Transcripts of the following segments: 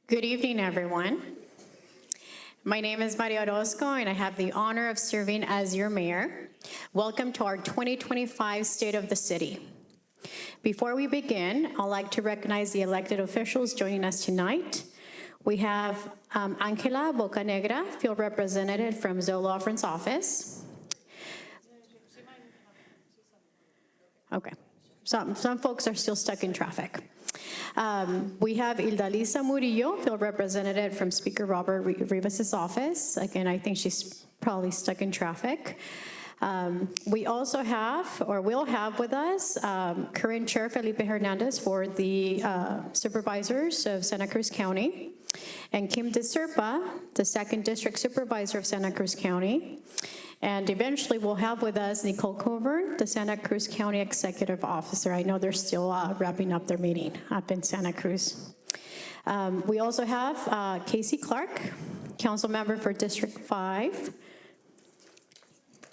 Good evening, everyone. My name is Maria Orozco, and I have the honor of serving as your mayor. Welcome to our 2025 State of the City. Before we begin, I'd like to recognize the elected officials joining us tonight. We have Angela Bocanegra, field representative from Zoe Lawfren's office. Okay, some folks are still stuck in traffic. We have Ildalisa Murillo, field representative from Speaker Robert Rivas' office. Again, I think she's probably stuck in traffic. We also have, or will have with us, current Chair Felipe Hernandez for the supervisors of Santa Cruz County, and Kim De Serpa, the 2nd District Supervisor of Santa Cruz County. And eventually we'll have with us Nicole Coburn, the Santa Cruz County Executive Officer. I know they're still wrapping up their meeting up in Santa Cruz. We also have Casey Clark, Council Member for District 5.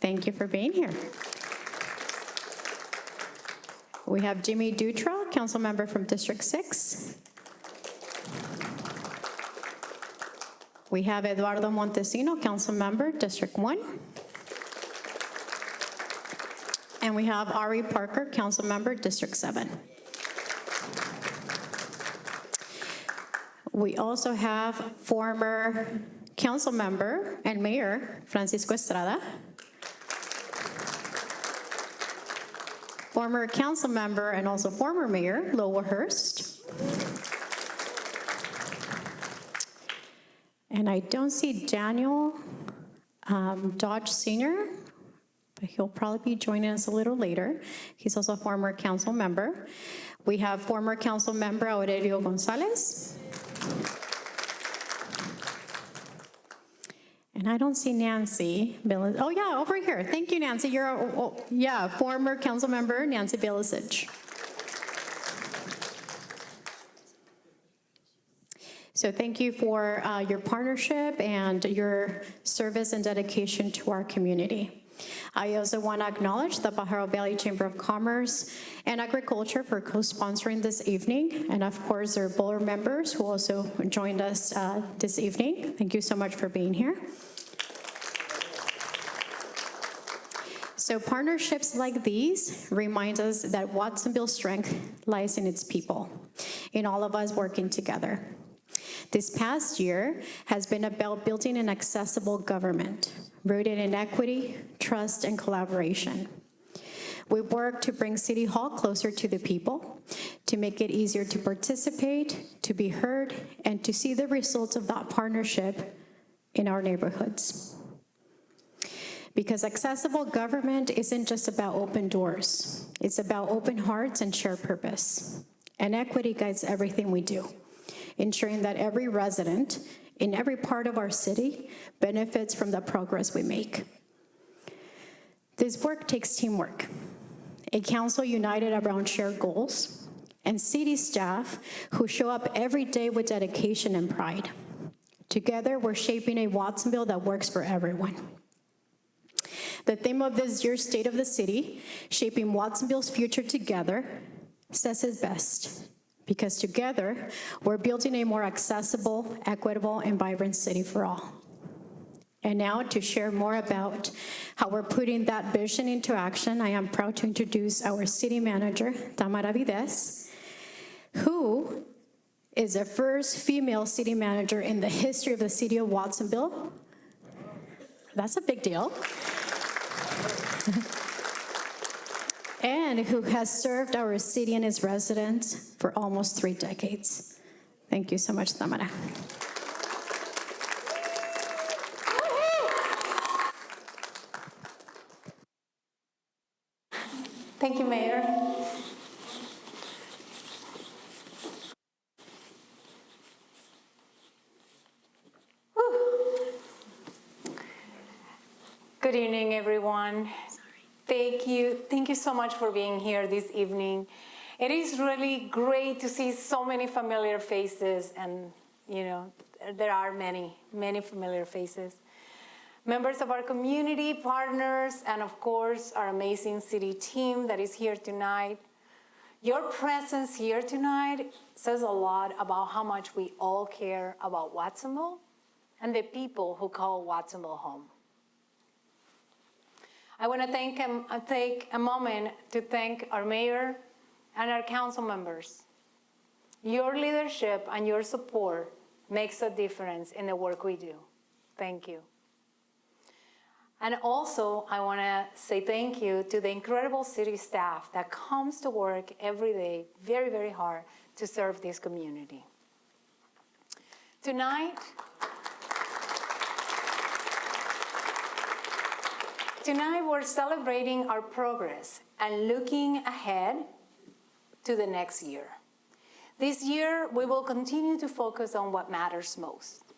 Thank you for being here. We have Jimmy Dutra, Council Member from District 6. We have Eduardo Montesino, Council Member, District 1. And we have Ari Parker, Council Member, District 7. We also have former Council Member and Mayor Francisco Estrada, former Council Member and also former Mayor Loa Hurst, and I don't see Daniel Dodge Sr., but he'll probably be joining us a little later. He's also a former council member. We have former council member Aurelio Gonzalez. And I don't see Nancy Bilicic. Oh yeah, over here. Thank you, Nancy. You're, former council member Nancy Bilicic. So thank you for your partnership and your service and dedication to our community. I also want to acknowledge the Pajaro Valley Chamber of Commerce and Agriculture for co-sponsoring this evening, and of course their board members who also joined us this evening. Thank you so much for being here. So partnerships like these remind us that Watsonville's strength lies in its people, in all of us working together. This past year has been about building an accessible government, rooted in equity, trust, and collaboration. We work to bring City Hall closer to the people, to make it easier to participate, to be heard, and to see the results of that partnership in our neighborhoods. Because accessible government isn't just about open doors, it's about open hearts and shared purpose. And equity guides everything we do, ensuring that every resident in every part of our city benefits from the progress we make. This work takes teamwork, a council united around shared goals, and city staff who show up every day with dedication and pride. Together, we're shaping a Watsonville that works for everyone. The theme of this year's State of the City, Shaping Watsonville's Future Together, says it best. Because together, we're building a more accessible, equitable, and vibrant city for all. And now to share more about how we're putting that vision into action, I am proud to introduce our city manager, Tamara Vides, who is the first female city manager in the history of the city of Watsonville. That's a big deal. And who has served our city and its residents for almost 3 decades. Thank you so much, Tamara. Thank you, Mayor. Good evening, everyone. Thank you so much for being here this evening. It is really great to see so many familiar faces, and there are many familiar faces. Members of our community, partners, and of course, our amazing city team that is here tonight. Your presence here tonight says a lot about how much we all care about Watsonville and the people who call Watsonville home. I want to take a moment to thank our mayor and our council members. Your leadership and your support makes a difference in the work we do. Thank you. And also, I want to say thank you to the incredible city staff that comes to work every day very, very hard to serve this community. Tonight, we're celebrating our progress and looking ahead to the next year. This year, we will continue to focus on what matters most: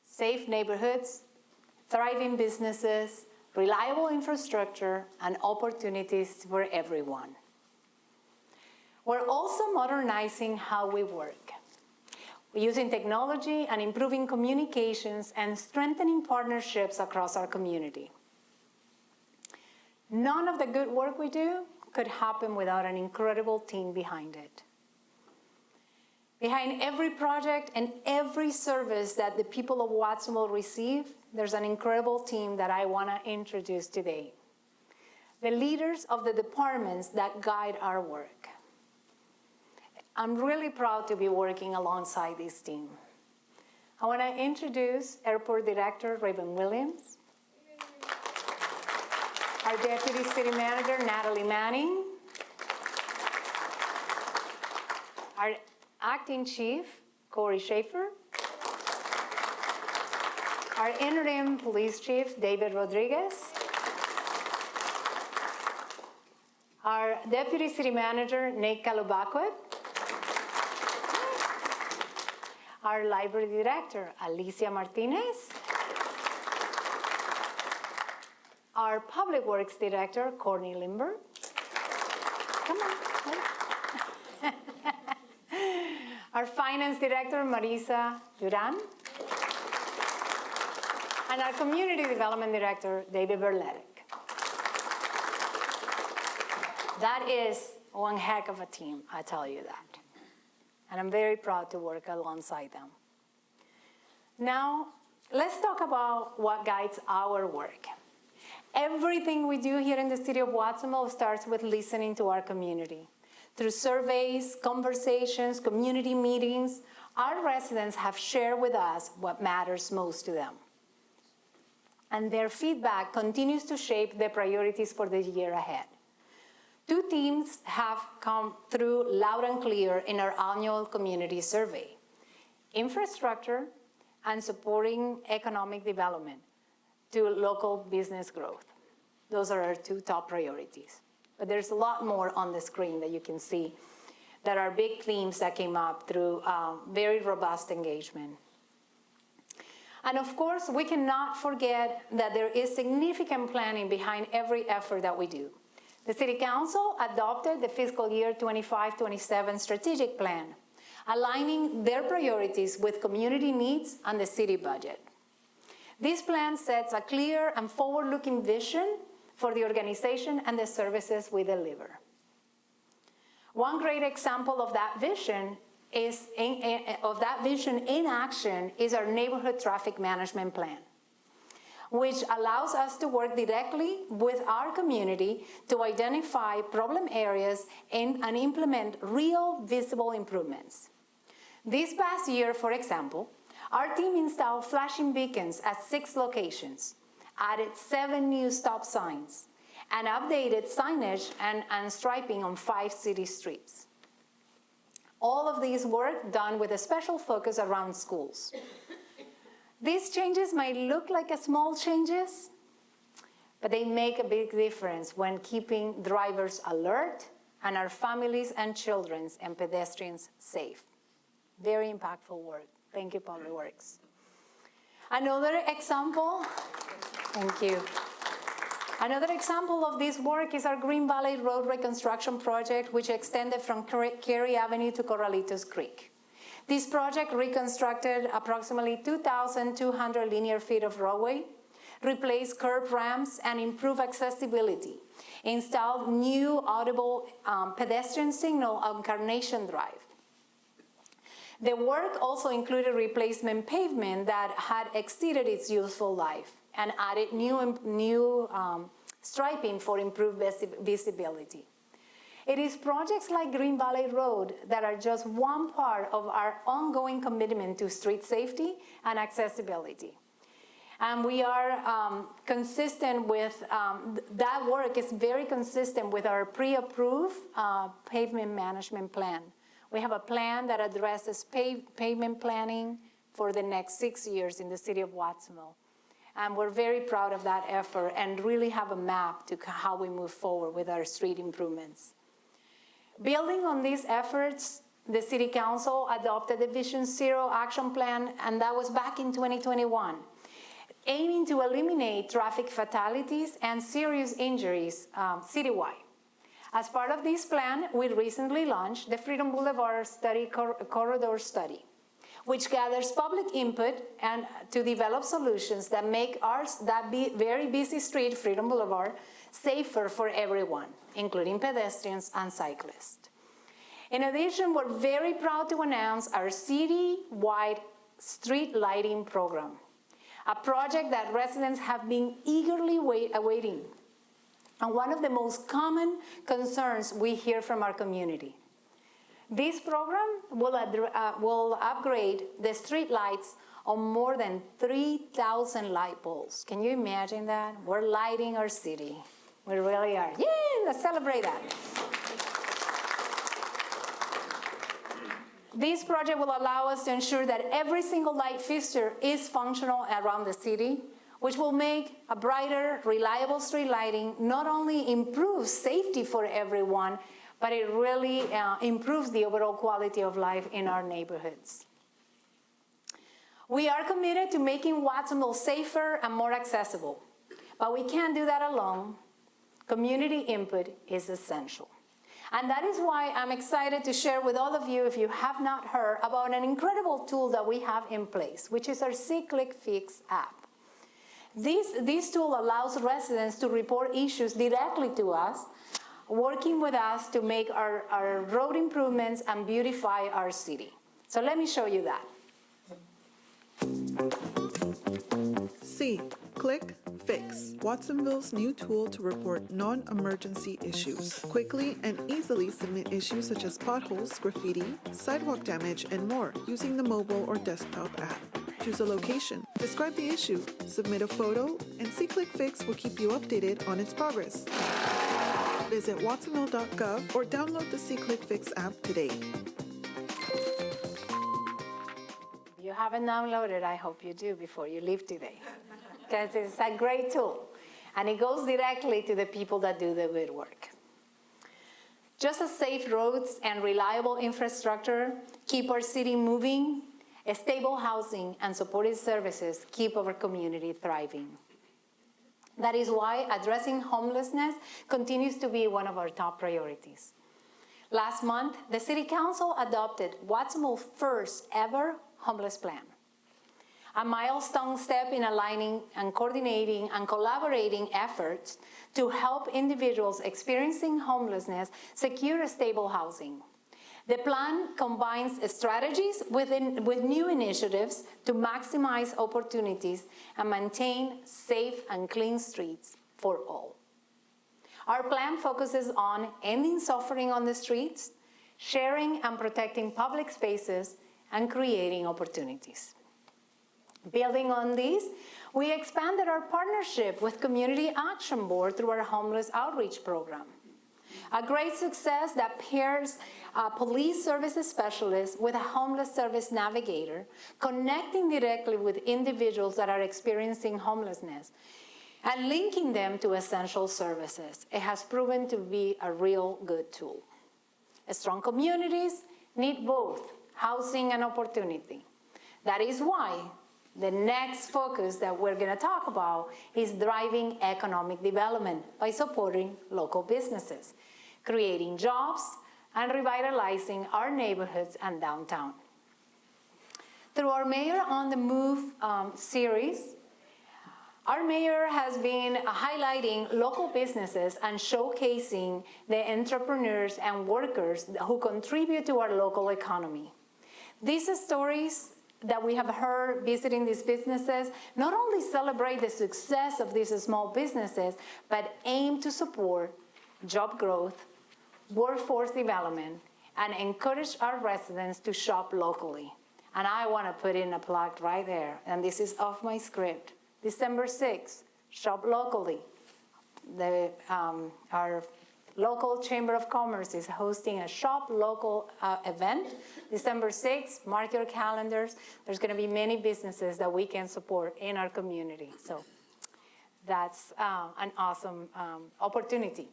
safe neighborhoods, thriving businesses, reliable infrastructure, and opportunities for everyone. We're also modernizing how we work. We're using technology and improving communications and strengthening partnerships across our community. None of the good work we do could happen without an incredible team behind it. Behind every project and every service that the people of Watsonville receive, there's an incredible team that I want to introduce today. The leaders of the departments that guide our work. I'm really proud to be working alongside this team. I want to introduce Airport Director Raven Williams, our Deputy City Manager Natalie Manning, our Acting Chief Corey Schaefer, our Interim Police Chief David Rodriguez, our Deputy City Manager Nate Kalubakwe, our Library Director Alicia Martinez, our Public Works Director Courtney Lindbergh. Come on. Our Finance Director Marisa Duran, and our Community Development Director David Berletic. That is one heck of a team, I tell you that. And I'm very proud to work alongside them. Now, let's talk about what guides our work. Everything we do here in the city of Watsonville starts with listening to our community. Through surveys, conversations, community meetings, our residents have shared with us what matters most to them. And their feedback continues to shape the priorities for the year ahead. Two themes have come through loud and clear in our annual community survey: infrastructure and supporting economic development to local business growth. Those are our two top priorities. But there's a lot more on the screen that you can see that are big themes that came up through very robust engagement. And of course, we cannot forget that there is significant planning behind every effort that we do. The City Council adopted the fiscal year 25-27 strategic plan, aligning their priorities with community needs and the city budget. This plan sets a clear and forward-looking vision for the organization and the services we deliver. One great example of that vision in action is our neighborhood traffic management plan, which allows us to work directly with our community to identify problem areas and implement real visible improvements. This past year, for example, our team installed flashing beacons at 6 locations, added 7 new stop signs, and updated signage and striping on 5 city streets. All of these work done with a special focus around schools. These changes might look like small changes, but they make a big difference when keeping drivers alert and our families and children and pedestrians safe. Very impactful work. Thank you, Public Works. Another example, thank you. Another example of this work is our Green Valley Road reconstruction project, which extended from Cary Avenue to Corralitos Creek. This project reconstructed approximately 2,200 linear feet of roadway, replaced curb ramps, and improved accessibility installed new audible pedestrian signal on Carnation Drive. The work also included replacement pavement that had exceeded its useful life and added new striping for improved visibility. It is projects like Green Valley Road that are just one part of our ongoing commitment to street safety and accessibility. And we are consistent with, that work is very consistent with our pre-approved pavement management plan. We have a plan that addresses pavement planning for the next 6 years in the city of Watsonville. And we're very proud of that effort and really have a map to how we move forward with our street improvements. Building on these efforts, the City Council adopted the Vision Zero Action Plan, and that was back in 2021, aiming to eliminate traffic fatalities and serious injuries citywide. As part of this plan, we recently launched the Freedom Boulevard Corridor Study, which gathers public input and to develop solutions that make very busy street, Freedom Boulevard, safer for everyone, including pedestrians and cyclists. In addition, we're very proud to announce our city-wide street lighting program, a project that residents have been eagerly awaiting, and one of the most common concerns we hear from our community. This program will upgrade the street lights on more than 3,000 light bulbs. Can you imagine that? We're lighting our city. We really are. Yay, let's celebrate that. This project will allow us to ensure that every single light fixture is functional around the city, which will make a brighter, reliable street lighting not only improve safety for everyone, but it really improves the overall quality of life in our neighborhoods. We are committed to making Watsonville safer and more accessible, but we can't do that alone. Community input is essential. And that is why I'm excited to share with all of you, if you have not heard, about an incredible tool that we have in place, which is our See-Click Fix app. This tool allows residents to report issues directly to us, working with us to make our road improvements and beautify our city. So let me show you that. See-Click Fix, Watsonville's new tool to report non-emergency issues. Quickly and easily submit issues such as potholes, graffiti, sidewalk damage, and more using the mobile or desktop app. Choose a location, describe the issue, submit a photo, and See-Click Fix will keep you updated on its progress. Visit watsonville.gov or download the See-Click Fix app today. If you haven't downloaded, I hope you do before you leave today, because it's a great tool, and it goes directly to the people that do the good work. Just as safe roads and reliable infrastructure keep our city moving, stable housing and supportive services keep our community thriving. That is why addressing homelessness continues to be one of our top priorities. Last month, the City Council adopted Watsonville's first ever homeless plan, a milestone step in aligning and coordinating and collaborating efforts to help individuals experiencing homelessness secure stable housing. The plan combines strategies with new initiatives to maximize opportunities and maintain safe and clean streets for all. Our plan focuses on ending suffering on the streets, sharing and protecting public spaces, and creating opportunities. Building on these, we expanded our partnership with Community Action Board through our homeless outreach program. A great success that pairs a police services specialist with a homeless service navigator, connecting directly with individuals that are experiencing homelessness and linking them to essential services. It has proven to be a real good tool. Strong communities need both housing and opportunity. That is why the next focus that we're going to talk about is driving economic development by supporting local businesses, creating jobs, and revitalizing our neighborhoods and downtown. Through our Mayor on the Move series, Our mayor has been highlighting local businesses and showcasing the entrepreneurs and workers who contribute to our local economy. These stories that we have heard visiting these businesses not only celebrate the success of these small businesses, but aim to support job growth, workforce development, and encourage our residents to shop locally. And I want to put in a plug right there, and this is off my script. December 6th, shop locally. Our local Chamber of Commerce is hosting a Shop Local event. December 6th, mark your calendars. There's going to be many businesses that we can support in our community. So that's an awesome opportunity.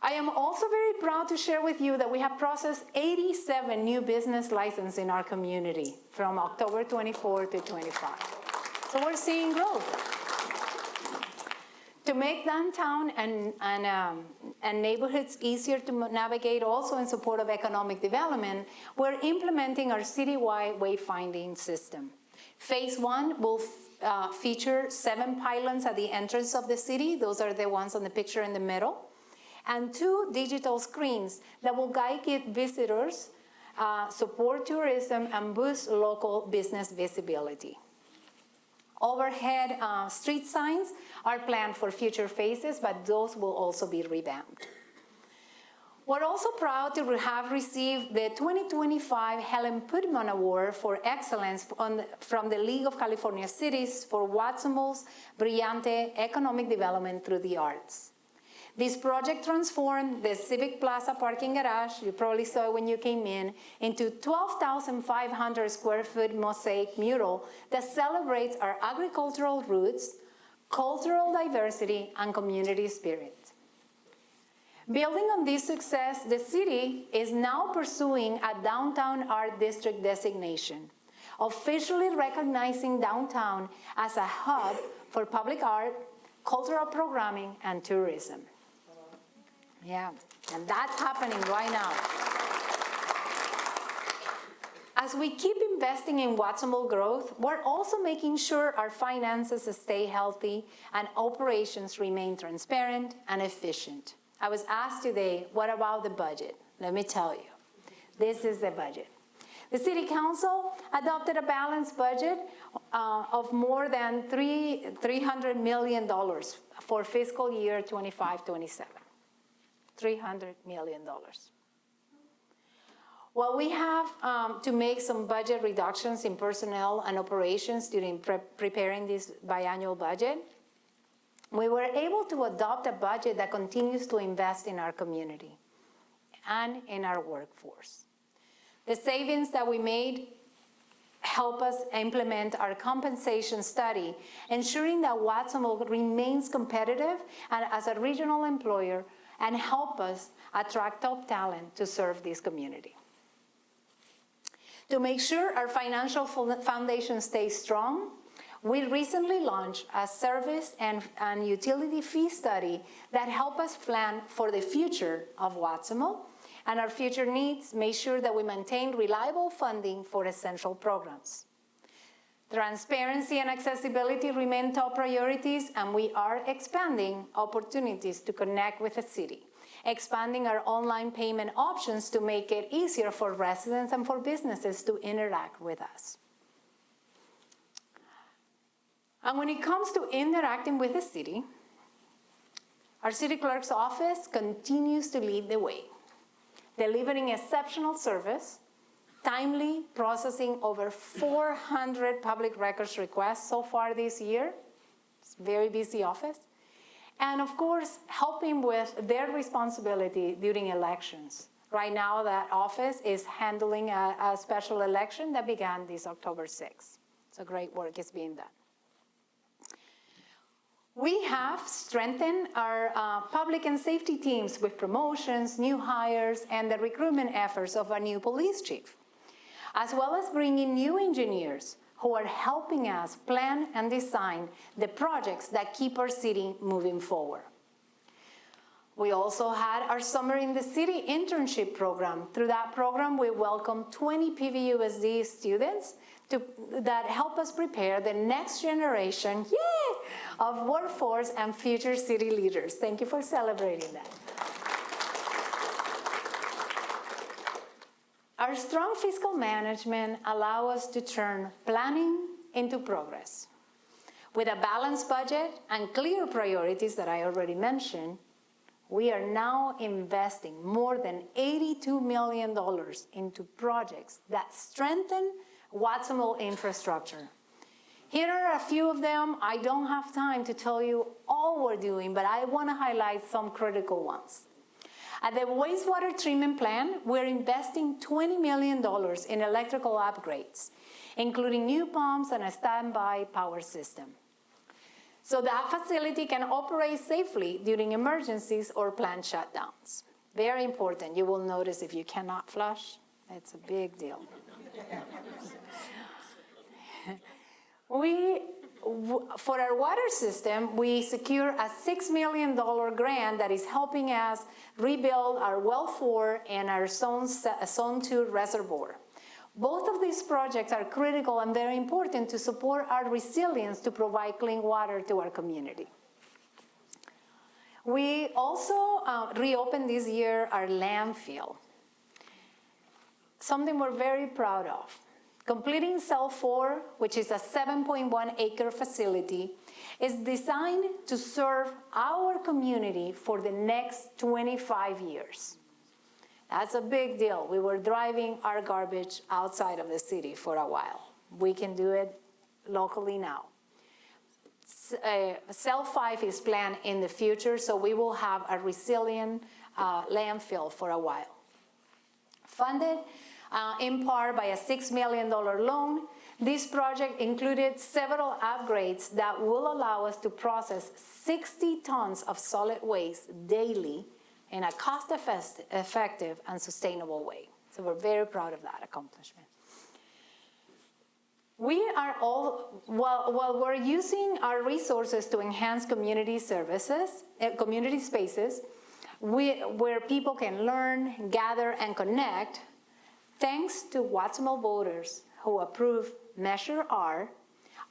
I am also very proud to share with you that we have processed 87 new business licenses in our community from October 24 to 25. So we're seeing growth. To make downtown and neighborhoods easier to navigate, also in support of economic development, we're implementing our citywide wayfinding system. Phase 1 will feature 7 pylons at the entrance of the city. Those are the ones on the picture in the middle. And 2 digital screens that will guide visitors, support tourism, and boost local business visibility. Overhead street signs are planned for future phases, but those will also be revamped. We're also proud to have received the 2025 Helen Putman Award for Excellence from the League of California Cities for Watsonville's Brillante Economic Development through the Arts. This project transformed the Civic Plaza parking garage, you probably saw it when you came in, into 12,500 square foot mosaic mural that celebrates our agricultural roots, cultural diversity, and community spirit. Building on this success, the city is now pursuing a Downtown Art District designation, officially recognizing downtown as a hub for public art, cultural programming, and tourism. Yeah, and that's happening right now. As we keep investing in Watsonville growth, we're also making sure our finances stay healthy and operations remain transparent and efficient. I was asked today, what about the budget? Let me tell you, this is the budget. The City Council adopted a balanced budget of more than $300 million for fiscal year 25-27. $300 million. While we have to make some budget reductions in personnel and operations during preparing this biannual budget, we were able to adopt a budget that continues to invest in our community and in our workforce. The savings that we made help us implement our compensation study, ensuring that Watsonville remains competitive and as a regional employer, and help us attract top talent to serve this community. To make sure our financial foundation stays strong, we recently launched a service and utility fee study that help us plan for the future of Watsonville and our future needs, make sure that we maintain reliable funding for essential programs. Transparency and accessibility remain top priorities, and we are expanding opportunities to connect with the city, expanding our online payment options to make it easier for residents and for businesses to interact with us. And when it comes to interacting with the city, our city clerk's office continues to lead the way, delivering exceptional service, timely processing over 400 public records requests so far this year. It's a very busy office. And of course, helping with their responsibility during elections. Right now, that office is handling a special election that began this October 6th. So great work is being done. We have strengthened our public and safety teams with promotions, new hires, and the recruitment efforts of our new police chief, as well as bringing new engineers who are helping us plan and design the projects that keep our city moving forward. We also had our Summer in the City internship program. Through that program, we welcomed 20 PVUSD students that help us prepare the next generation, of workforce and future city leaders. Thank you for celebrating that. Our strong fiscal management allows us to turn planning into progress. With a balanced budget and clear priorities that I already mentioned, we are now investing more than $82 million into projects that strengthen Watsonville infrastructure. Here are a few of them. I don't have time to tell you all we're doing, but I want to highlight some critical ones. At the wastewater treatment plant, we're investing $20 million in electrical upgrades, including new pumps and a standby power system, so that facility can operate safely during emergencies or plant shutdowns. Very important. You will notice if you cannot flush, it's a big deal. For our water system, we secure a $6 million grant that is helping us rebuild our Well 4 and our Zone 2 reservoir. Both of these projects are critical and very important to support our resilience to provide clean water to our community. We also reopened this year our landfill, something we're very proud of. Completing Cell 4, which is a 7.1-acre facility, is designed to serve our community for the next 25 years. That's a big deal. We were driving our garbage outside of the city for a while. We can do it locally now. Cell 5 is planned in the future, so we will have a resilient landfill for a while. Funded in part by a $6 million loan, this project included several upgrades that will allow us to process 60 tons of solid waste daily in a cost-effective and sustainable way. So we're very proud of that accomplishment. We are all, while we're using our resources to enhance community services, community spaces, where people can learn, gather, and connect, thanks to Watsonville voters who approved Measure R,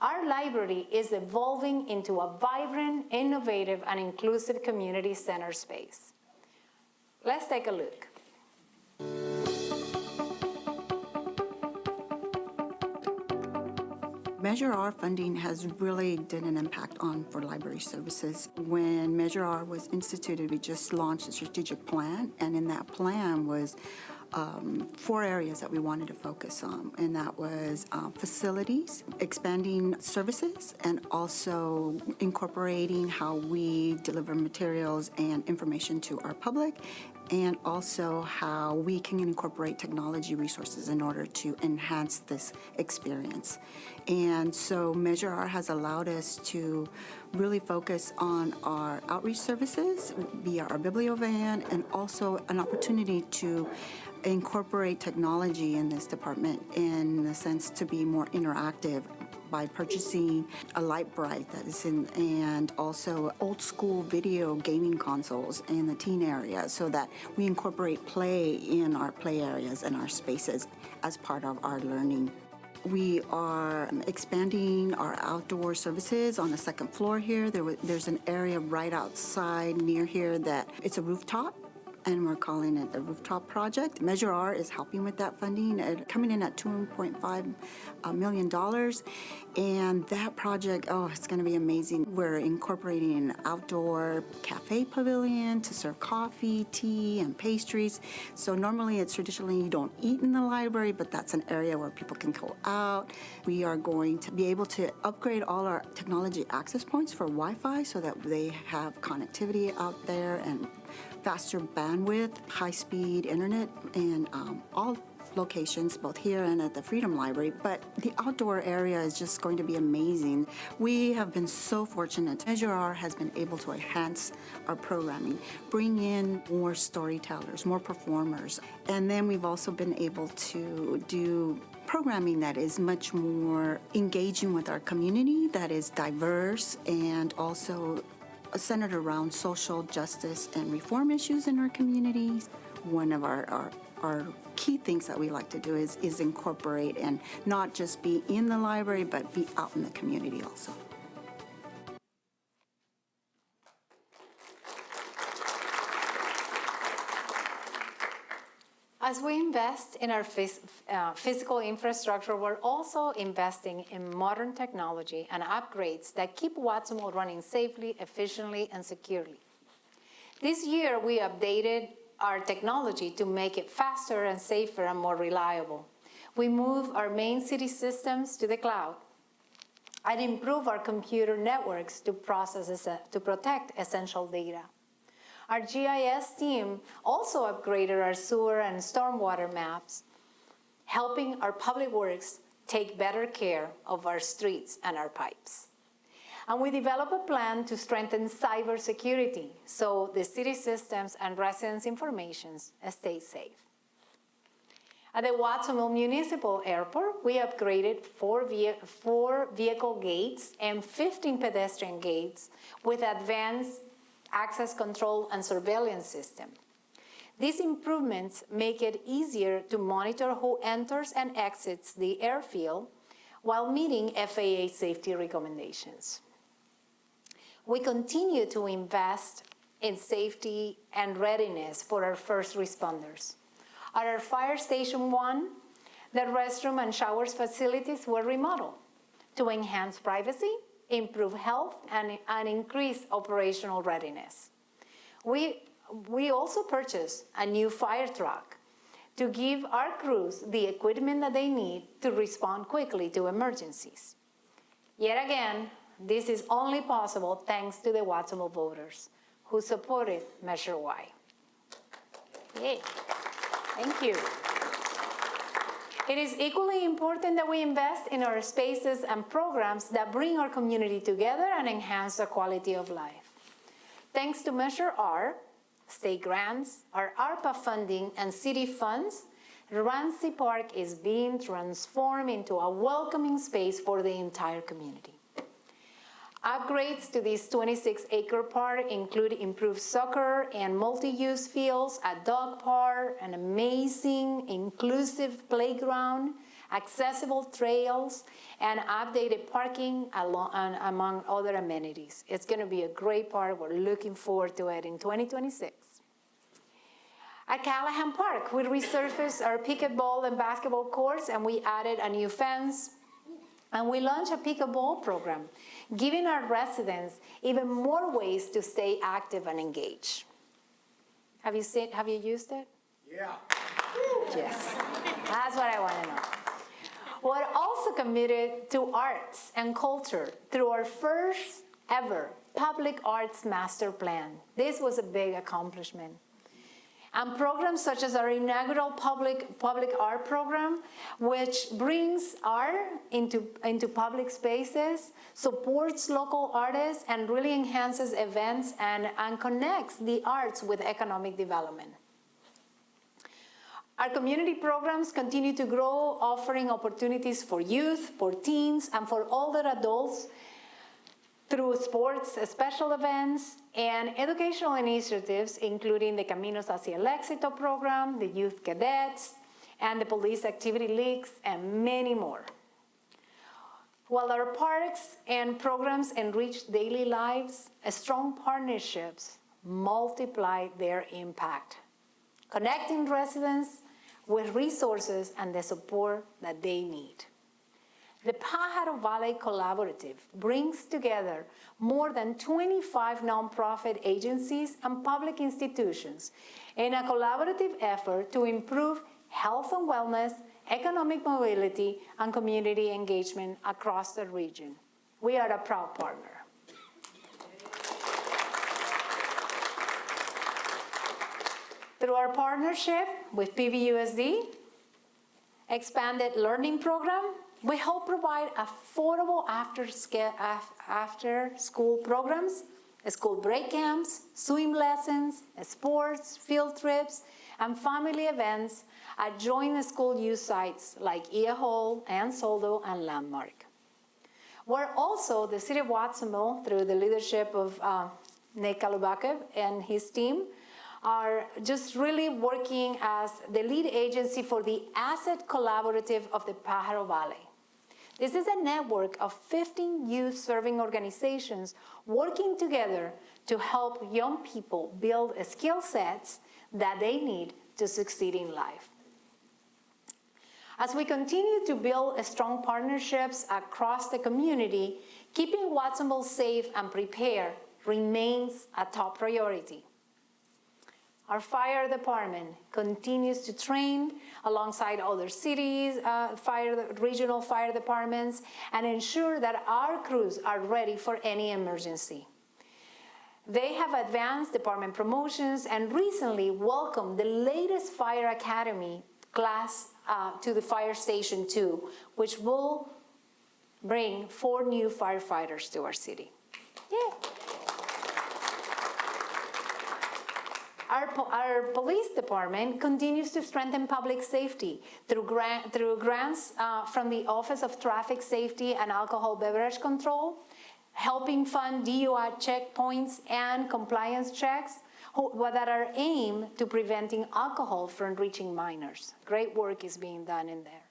our library is evolving into a vibrant, innovative, and inclusive community center space. Let's take a look. Measure R funding has really did an impact for library services. When Measure R was instituted, we just launched a strategic plan, and in that plan was 4 areas that we wanted to focus on, and that was facilities, expanding services, and also incorporating how we deliver materials and information to our public, and also how we can incorporate technology resources in order to enhance this experience. And so Measure R has allowed us to really focus on our outreach services via our bibliovan, and also an opportunity to incorporate technology in this department in the sense to be more interactive by purchasing a light bright that is in, and also old school video gaming consoles in the teen area, so that we incorporate play in our play areas and our spaces as part of our learning. We are expanding our outdoor services on the 2nd floor here. There's an area right outside near here that it's a rooftop, and we're calling it the Rooftop Project. Measure R is helping with that funding, coming in at $2.5 million. And that project, it's going to be amazing. We're incorporating an outdoor cafe pavilion to serve coffee, tea, and pastries. So normally it's traditionally you don't eat in the library, but that's an area where people can go out. We are going to be able to upgrade all our technology access points for Wi-Fi so that they have connectivity out there and faster bandwidth, high-speed internet, and all locations, both here and at the Freedom Library. But the outdoor area is just going to be amazing. We have been so fortunate. Measure R has been able to enhance our programming, bring in more storytellers, more performers. And then we've also been able to do programming that is much more engaging with our community, that is diverse, and also centered around social justice and reform issues in our communities. One of our key things that we like to do is incorporate and not just be in the library, but be out in the community also. As we invest in our physical infrastructure, we're also investing in modern technology and upgrades that keep Watsonville running safely, efficiently, and securely. This year, we updated our technology to make it faster and safer and more reliable. We moved our main city systems to the cloud and improve our computer networks to protect essential data. Our GIS team also upgraded our sewer and stormwater maps, helping our public works take better care of our streets and our pipes. And we developed a plan to strengthen cybersecurity so the city systems and residents' information stay safe. At the Watsonville Municipal Airport, we upgraded four vehicle gates and 15 pedestrian gates with advanced access control and surveillance system. These improvements make it easier to monitor who enters and exits the airfield while meeting FAA safety recommendations. We continue to invest in safety and readiness for our first responders. At our Fire Station 1, the restroom and showers facilities were remodeled to enhance privacy, improve health, and increase operational readiness. We also purchased a new fire truck to give our crews the equipment that they need to respond quickly to emergencies. Yet again, this is only possible thanks to the Watsonville voters who supported Measure Y. Yay. Thank you. It is equally important that we invest in our spaces and programs that bring our community together and enhance the quality of life. Thanks to Measure R, state grants, our ARPA funding, and city funds, Ramsey Park is being transformed into a welcoming space for the entire community. Upgrades to this 26-acre park include improved soccer and multi-use fields, a dog park, an amazing inclusive playground, accessible trails, and updated parking among other amenities. It's going to be a great park. We're looking forward to it in 2026. At Callahan Park, we resurfaced our pickleball and basketball courts, and we added a new fence. And we launched a pickleball program, giving our residents even more ways to stay active and engaged. Have you used it? Yeah. Yes, that's what I want to know. We're also committed to arts and culture through our first ever public arts master plan. This was a big accomplishment. And programs such as our inaugural public art program, which brings art into public spaces, supports local artists, and really enhances events and connects the arts with economic development. Our community programs continue to grow, offering opportunities for youth, for teens, and for older adults through sports, special events, and educational initiatives, including the Caminos Hacia el Éxito program, the Youth Cadets, and the Police Activity Leagues, and many more. While our parks and programs enrich daily lives, strong partnerships multiply their impact, connecting residents with resources and the support that they need. The Pájaro Valley Collaborative brings together more than 25 nonprofit agencies and public institutions in a collaborative effort to improve health and wellness, economic mobility, and community engagement across the region. We are a proud partner. Through our partnership with PVUSD, expanded learning program, we help provide affordable after-school programs, school break camps, swim lessons, sports, field trips, and family events at joint school use sites like Ia Hall, Ann Soldo, and Landmark. We're also, the City of Watsonville, through the leadership of Nick Kalubaka and his team, are just really working as the lead agency for the Asset Collaborative of the Pájaro Valley. This is a network of 15 youth-serving organizations working together to help young people build skill sets that they need to succeed in life. As we continue to build strong partnerships across the community, keeping Watsonville safe and prepared remains a top priority. Our fire department continues to train alongside other cities, regional fire departments, and ensure that our crews are ready for any emergency. They have advanced department promotions and recently welcomed the latest Fire Academy class to the Fire Station 2, which will bring 4 new firefighters to our city. Yeah. Our police department continues to strengthen public safety through grants from the Office of Traffic Safety and Alcohol Beverage Control, helping fund DUI checkpoints and compliance checks that are aimed to preventing alcohol from reaching minors. Great work is being done in there.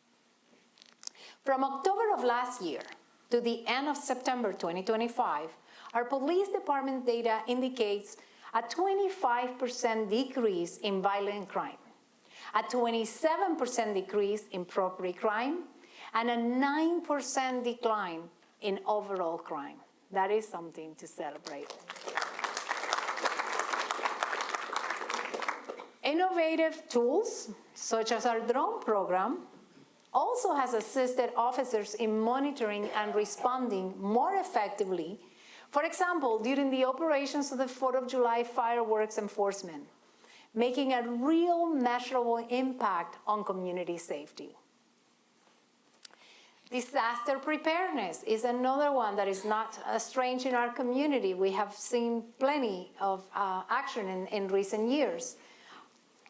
From October of last year to the end of September 2025, our police department data indicates a 25% decrease in violent crime, a 27% decrease in property crime, and a 9% decline in overall crime. That is something to celebrate. Innovative tools, such as our drone program, also has assisted officers in monitoring and responding more effectively. For example, during the operations of the 4th of July fireworks enforcement, making a real measurable impact on community safety. Disaster preparedness is another one that is not strange in our community. We have seen plenty of action in recent years.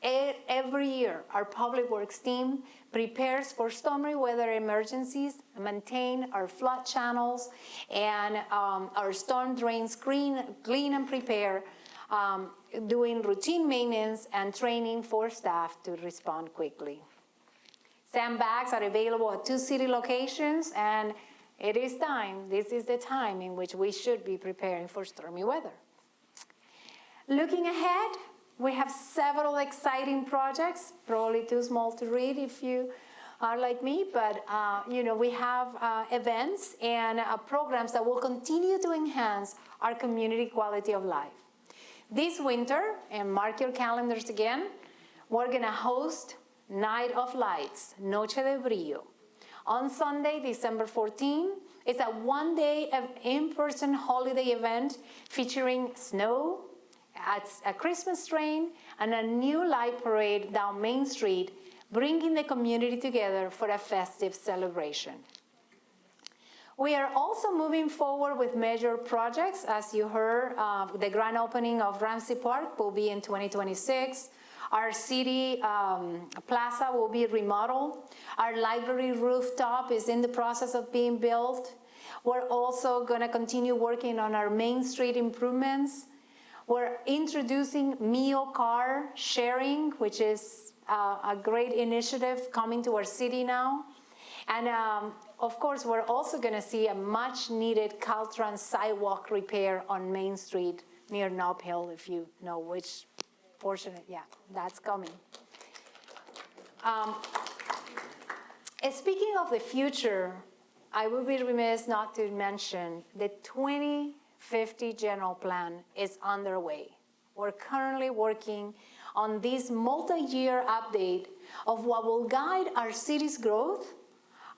Every year, our public works team prepares for stormy weather emergencies, maintain our flood channels, and our storm drains clean and prepare, doing routine maintenance and training for staff to respond quickly. Sandbags are available at 2 city locations, and it is time, this is the time in which we should be preparing for stormy weather. Looking ahead, we have several exciting projects, probably too small to read if you are like me, but we have events and programs that will continue to enhance our community quality of life. This winter, and mark your calendars again, we're gonna host Night of Lights, Noche de Brillo. On Sunday, December 14, it's a one-day in-person holiday event featuring snow, a Christmas train, and a new light parade down Main Street, bringing the community together for a festive celebration. We are also moving forward with major projects. As you heard, the grand opening of Ramsey Park will be in 2026. Our city plaza will be remodeled. Our library rooftop is in the process of being built. We're also going to continue working on our Main Street improvements. We're introducing Mio car sharing, which is a great initiative coming to our city now. And of course, we're also going to see a much needed Caltrans sidewalk repair on Main Street near Nob Hill, if you know which portion, yeah, that's coming. Speaking of the future, I would be remiss not to mention the 2050 general plan is underway. We're currently working on this multi-year update of what will guide our city's growth,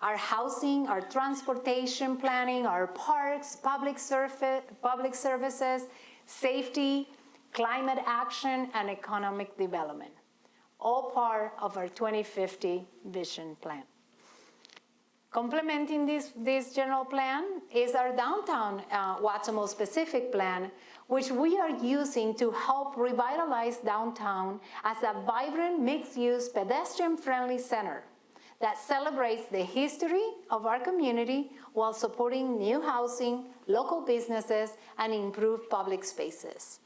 our housing, our transportation planning, our parks, public services, safety, climate action, and economic development, all part of our 2050 vision plan. Complementing this general plan is our downtown Watsonville specific plan, which we are using to help revitalize downtown as a vibrant mixed-use pedestrian-friendly center that celebrates the history of our community while supporting new housing, local businesses, and improved public spaces.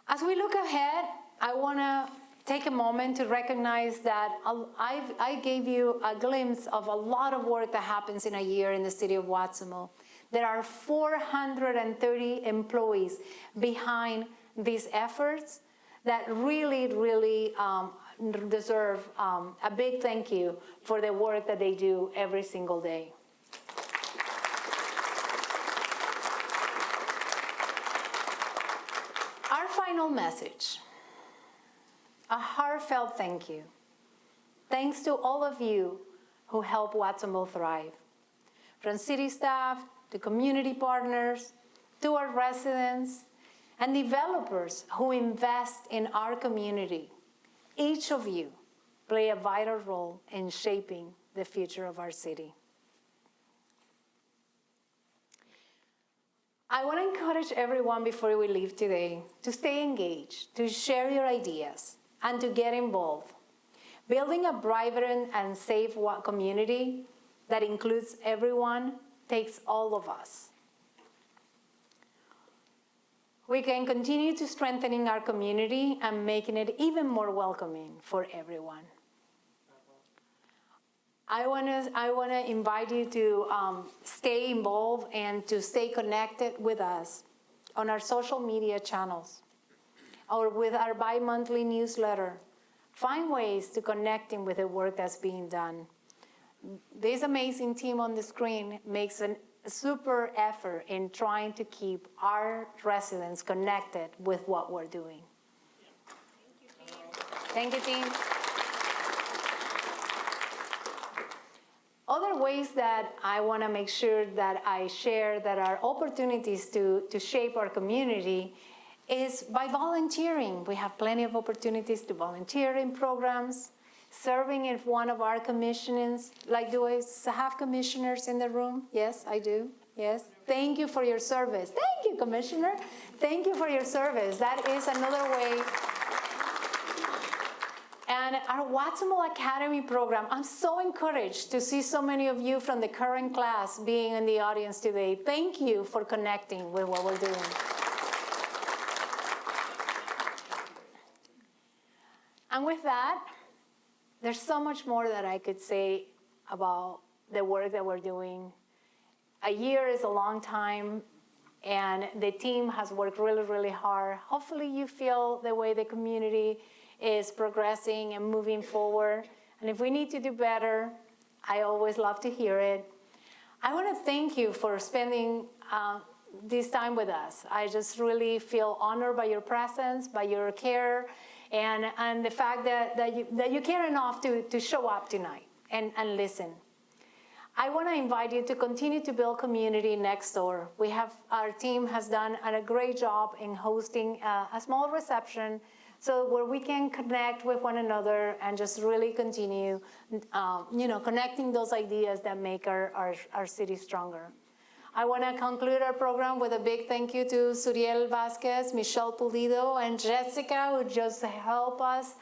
As we look ahead, I want to take a moment to recognize that I gave you a glimpse of a lot of work that happens in a year in the city of Watsonville. There are 430 employees behind these efforts that really, really deserve a big thank you for the work that they do every single day. Our final message, a heartfelt thank you. Thanks to all of you who help Watsonville thrive. From city staff to community partners, to our residents and developers who invest in our community. Each of you play a vital role in shaping the future of our city. I want to encourage everyone before we leave today to stay engaged, to share your ideas, and to get involved. Building a brighter and safe community that includes everyone takes all of us. We can continue to strengthening our community and making it even more welcoming for everyone. I want to invite you to stay involved and to stay connected with us on our social media channels or with our bi-monthly newsletter. Find ways to connecting with the work that's being done. This amazing team on the screen makes a super effort in trying to keep our residents connected with what we're doing. Thank you, team. Other ways that I want to make sure that I share that are opportunities to shape our community is by volunteering. We have plenty of opportunities to volunteer in programs, serving in one of our commissions. Like, do I have commissioners in the room? Yes, I do. Yes. Thank you for your service. Thank you, Commissioner. Thank you for your service. That is another way. And our Watsonville Academy program, I'm so encouraged to see so many of you from the current class being in the audience today. Thank you for connecting with what we're doing. And with that, there's so much more that I could say about the work that we're doing. A year is a long time, and the team has worked really, really hard. Hopefully you feel the way the community is progressing and moving forward. And if we need to do better, I always love to hear it. I want to thank you for spending this time with us. I just really feel honored by your presence, by your care, and the fact that you care enough to show up tonight and listen. I want to invite you to continue to build community next door. Our team has done a great job in hosting a small reception so where we can connect with one another and just really continue connecting those ideas that make our city stronger. I want to conclude our program with a big thank you to Suriel Vasquez, Michelle Pulido, and Jessica, who just helped us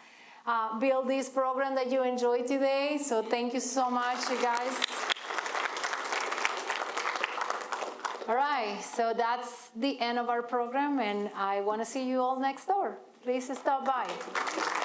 build this program that you enjoyed today. So thank you so much, you guys. All right, so that's the end of our program, and I want to see you all next door. Please stop by.